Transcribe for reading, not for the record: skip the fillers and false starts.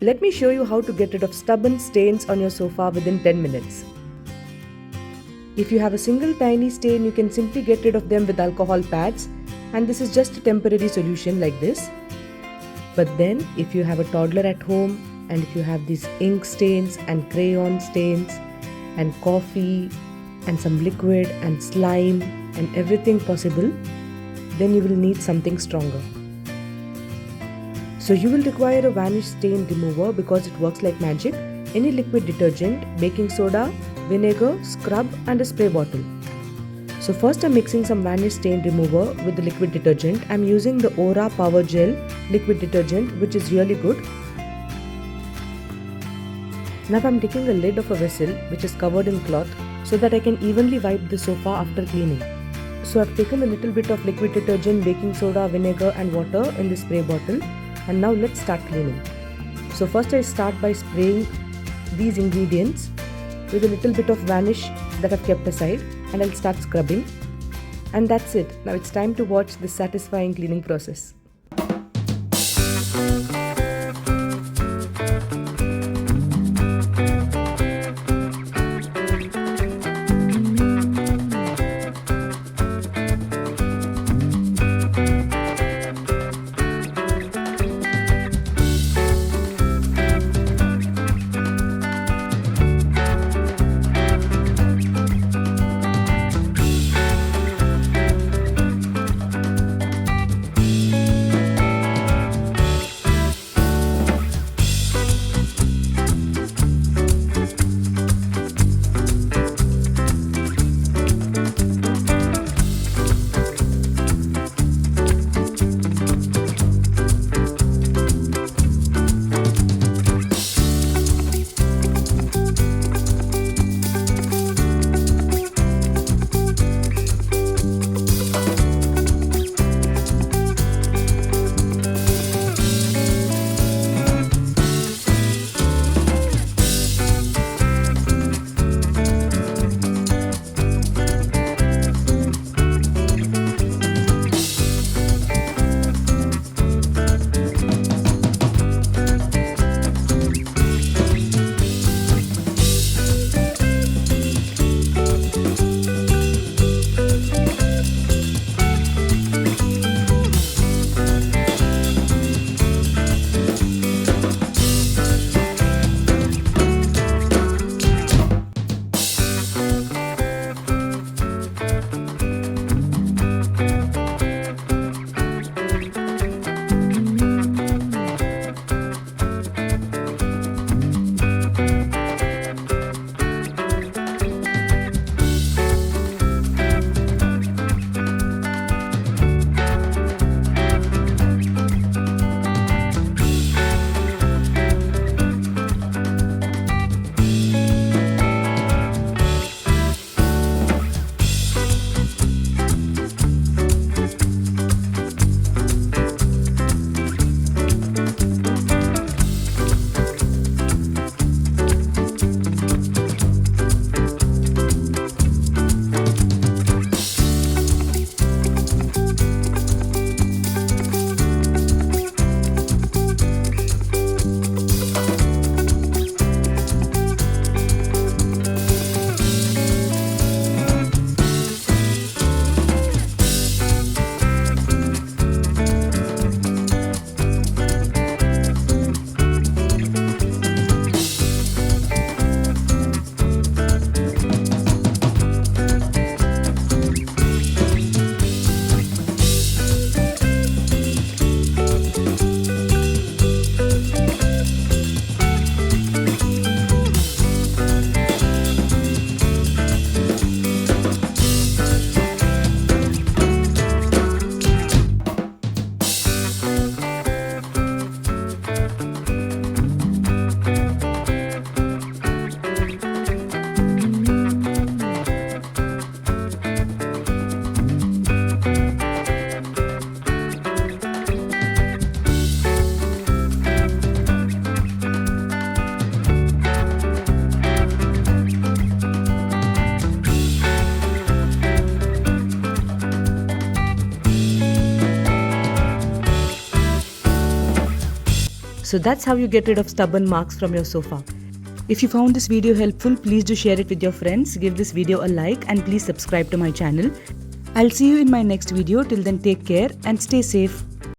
Let me show you how to get rid of stubborn stains on your sofa within 10 minutes. If you have a single tiny stain, you can simply get rid of them with alcohol pads, and this is just a temporary solution like this. But then if you have a toddler at home and if you have these ink stains and crayon stains and coffee and some liquid and slime and everything possible, then you will need something stronger. So you will require a vanish stain remover because it works like magic. Any liquid detergent, baking soda, vinegar, scrub and a spray bottle. So first I'm mixing some vanish stain remover with the liquid detergent. I'm using the Aura Power Gel liquid detergent, which is really good. Now I'm taking a lid of a vessel which is covered in cloth so that I can evenly wipe the sofa after cleaning. So I've taken a little bit of liquid detergent, baking soda, vinegar and water in the spray bottle, and now let's start cleaning. So first I start by spraying these ingredients with a little bit of vanish that I've kept aside, and I'll start scrubbing. And that's it. Now it's time to watch this satisfying cleaning process. So that's how you get rid of stubborn marks from your sofa. If you found this video helpful, please do share it with your friends, give this video a like and please subscribe to my channel. I'll see you in my next video. Till then, take care and stay safe.